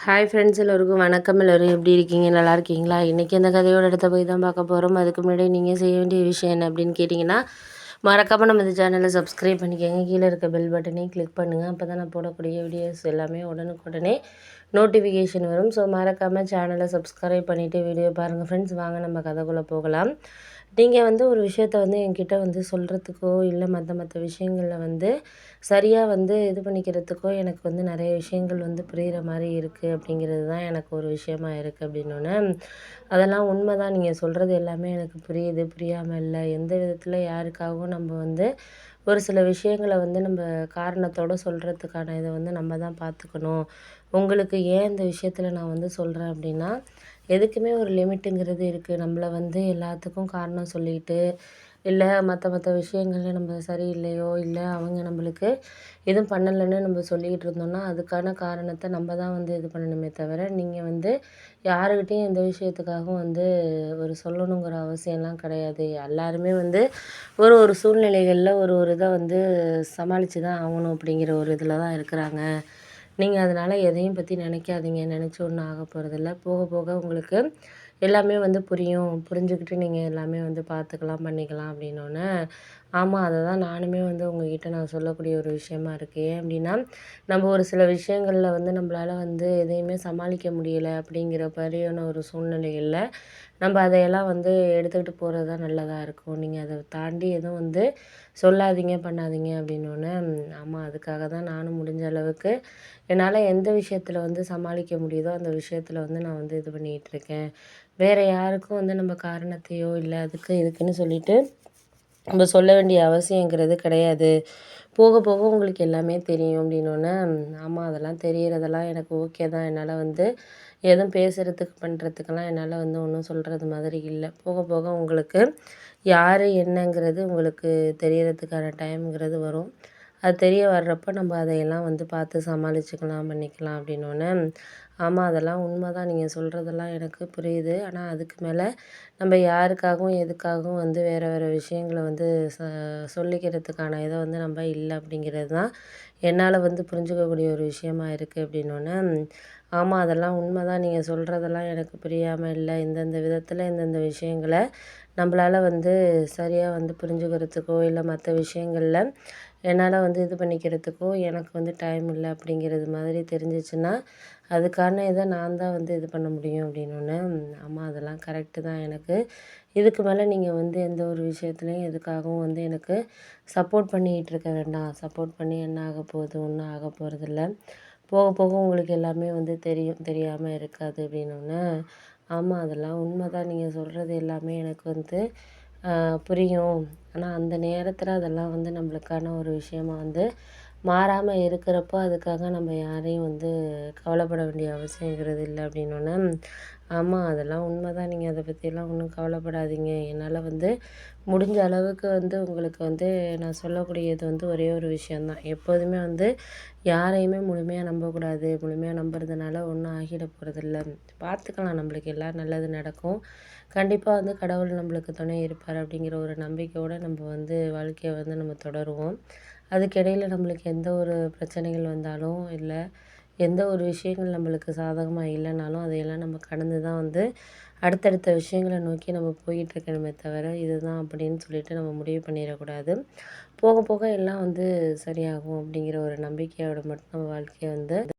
Hi friends, எல்லோருக்கும் வணக்கம். எல்லோரும் எப்படி இருக்கீங்க? நல்லா இருக்கீங்களா? இன்றைக்கி அந்த கதையோட இடத்த போய் தான் பார்க்க போகிறோம். அதுக்கு முன்னாடி நீங்கள் செய்ய வேண்டிய விஷயம் என்ன அப்படின்னு கேட்டிங்கன்னா, மறக்காமல் நம்ம இந்த சேனலை சப்ஸ்கிரைப் பண்ணிக்கோங்க. கீழே இருக்க பெல் பட்டனையும் கிளிக் பண்ணுங்கள். அப்போ தான் நான் போடக்கூடிய வீடியோஸ் எல்லாமே உடனுக்குடனே நோட்டிஃபிகேஷன் வரும். ஸோ மறக்காமல் சேனலை சப்ஸ்கிரைப் பண்ணிவிட்டு வீடியோ பாருங்கள் ஃப்ரெண்ட்ஸ். வாங்க நம்ம கதைக்குள்ளே போகலாம். நீங்கள் ஒரு விஷயத்த என்கிட்ட சொல்கிறதுக்கோ இல்லை மற்ற விஷயங்களில் சரியாக இது பண்ணிக்கிறதுக்கோ எனக்கு நிறைய விஷயங்கள் புரிகிற மாதிரி இருக்குது அப்படிங்கிறது தான் எனக்கு ஒரு விஷயமா இருக்குது அப்படின்னோடனே, அதெல்லாம் உண்மை தான். நீங்கள் சொல்கிறது எல்லாமே எனக்கு புரியுது, புரியாமல் இல்லை. எந்த விதத்தில் யாருக்காகவும் நம்ம ஒரு சில விஷயங்களை நம்ம காரணத்தோடு சொல்கிறதுக்கான இதை நம்ம தான் பார்த்துக்கணும். உங்களுக்கு ஏன் இந்த விஷயத்தில் நான் சொல்கிறேன் அப்படின்னா, எதுக்குமே ஒரு லிமிட்டுங்கிறது இருக்குது. நம்மள எல்லாத்துக்கும் காரணம் சொல்லிட்டு, இல்லை மற்ற விஷயங்கள்ல நம்ம சரியில்லையோ, இல்லை அவங்க நம்மளுக்கு எதுவும் பண்ணலைன்னு நம்ம சொல்லிக்கிட்டு இருந்தோம்னா, அதுக்கான காரணத்தை நம்ம தான் இது பண்ணணுமே தவிர, நீங்கள் யாருக்கிட்டேயும் எந்த விஷயத்துக்காகவும் ஒரு சொல்லணுங்கிற அவசியம்லாம் கிடையாது. எல்லாருமே ஒரு ஒரு சூழ்நிலைகளில் ஒரு ஒரு இதை சமாளித்து தான் ஆகணும் அப்படிங்கிற ஒரு இதில் தான் இருக்கிறாங்க. நீங்கள் அதனால் எதையும் பற்றி நினைக்காதீங்க. நினச்சி ஒன்றும் ஆக போகிறதில்ல. போக போக உங்களுக்கு எல்லாமே புரியும். புரிஞ்சுக்கிட்டு நீங்கள் எல்லாமே பார்த்துக்கலாம், பண்ணிக்கலாம் அப்படின்னோடனே, ஆமாம், அதை தான் நானுமே உங்ககிட்ட நான் சொல்லக்கூடிய ஒரு விஷயமா இருக்குது. ஏன் அப்படின்னா, நம்ம ஒரு சில விஷயங்களில் நம்மளால எதையுமே சமாளிக்க முடியலை அப்படிங்கிற மாதிரியான ஒரு சூழ்நிலைகளில் நம்ம அதையெல்லாம் எடுத்துக்கிட்டு போகிறது தான் நல்லதாக இருக்கும். நீங்கள் அதை தாண்டி எதுவும் சொல்லாதீங்க, பண்ணாதீங்க அப்படின்னோடனே, ஆமாம், அதுக்காக தான் நானும் முடிஞ்ச அளவுக்கு என்னால் எந்த விஷயத்தில் சமாளிக்க முடியுதோ அந்த விஷயத்தில் நான் இது பண்ணிகிட்ருக்கேன். வேறு யாருக்கும் நம்ம காரணத்தையோ இல்லை அதுக்கு இதுக்குன்னு சொல்லிட்டு நம்ம சொல்ல வேண்டிய அவசியங்கிறது கிடையாது. போக போக உங்களுக்கு எல்லாமே தெரியும் அப்படின்னோடனே, ஆமாம், அதெல்லாம் தெரியறதெல்லாம் எனக்கு ஓகே தான். என்னால் எதுவும் பேசுகிறதுக்கு பண்ணுறதுக்கெல்லாம் என்னால் ஒன்றும் சொல்கிறது மாதிரி இல்லை. போக போக உங்களுக்கு யார் என்னங்கிறது உங்களுக்கு தெரியறதுக்கான டைம்ங்கிறது வரும். அது தெரிய வர்றப்போ நம்ம அதையெல்லாம் பார்த்து சமாளிச்சுக்கலாம், பண்ணிக்கலாம் அப்படின்னோடனே, ஆமாம், அதெல்லாம் உண்மை தான். நீங்கள் சொல்கிறதெல்லாம் எனக்கு புரியுது. ஆனால் அதுக்கு மேலே நம்ம யாருக்காகவும் எதுக்காகவும் வேறு வேறு விஷயங்கள ச சொல்லிக்கிறதுக்கான இதை நம்ம இல்லை அப்படிங்கிறது தான் என்னால் புரிஞ்சுக்கக்கூடிய ஒரு விஷயமா இருக்குது அப்படின்னோடனே, ஆமாம், அதெல்லாம் உண்மை தான். நீங்கள் சொல்கிறதெல்லாம் எனக்கு புரியாமல் இல்லை. இந்தந்த விதத்தில் இந்தந்த விஷயங்கள நம்மளால சரியாக புரிஞ்சுக்கிறதுக்கோ இல்லை மற்ற விஷயங்களில் என்னால் இது பண்ணிக்கிறதுக்கோ எனக்கு டைம் இல்லை அப்படிங்கிறது மாதிரி தெரிஞ்சிச்சுன்னா, அதுக்கான இதை நான் தான் இது பண்ண முடியும் அப்படின்னோடனே, ஆமாம், அதெல்லாம் கரெக்டு தான். எனக்கு இதுக்கு மேலே நீங்கள் எந்த ஒரு விஷயத்துலையும் எதுக்காகவும் எனக்கு சப்போர்ட் பண்ணிக்கிட்டு இருக்க வேண்டாம். சப்போர்ட் பண்ணி என்ன ஆக போகுது? ஒன்றும் ஆக போகிறதில்ல. போக போக உங்களுக்கு எல்லாமே தெரியும். தெரியாமல் இருக்காது அப்படின்னோடனே, ஆமாம், அதெல்லாம் உண்மை தான். நீங்கள் சொல்கிறது எல்லாமே எனக்கு புரியும். ஆனால் அந்த நேரத்தில் அதெல்லாம் நம்மளுக்கான ஒரு விஷயமா மாறாமல் இருக்கிறப்போ, அதுக்காக நம்ம யாரையும் கவலைப்பட வேண்டிய அவசியங்கிறது இல்லை அப்படின்னோடனே, ஆமாம், அதெல்லாம் உண்மை தான். நீங்கள் அதை பற்றியெல்லாம் ஒன்றும் கவலைப்படாதீங்க. என்னால் முடிஞ்ச அளவுக்கு உங்களுக்கு நான் சொல்லக்கூடியது ஒரே ஒரு விஷயம் தான். எப்போதுமே யாரையுமே முழுமையாக நம்பக்கூடாது. முழுமையாக நம்புறதுனால ஒன்றும் ஆகிட போகிறதில்ல. பார்த்துக்கலாம், நம்மளுக்கு எல்லாம் நல்லது நடக்கும். கண்டிப்பாக கடவுள் நம்மளுக்கு துணை இருப்பார் அப்படிங்கிற ஒரு நம்பிக்கையோடு நம்ம வாழ்க்கையை நம்ம தொடருவோம். அதுக்கிடையில் நம்மளுக்கு எந்த ஒரு பிரச்சனைகள் வந்தாலும், இல்லை எந்த ஒரு விஷயங்கள் நம்மளுக்கு சாதகமாக இல்லைனாலும், அதையெல்லாம் நம்ம கடந்து தான் அடுத்தடுத்த விஷயங்கள நோக்கி நம்ம போயிட்டுருக்கணுமே தவிர, இதுதான் அப்படின்னு சொல்லிட்டு நம்ம முடிவு பண்ணிடக்கூடாது. போக போக எல்லாம் சரியாகும் அப்படிங்கிற ஒரு நம்பிக்கையோட மட்டும் நம்ம வாழ்க்கையை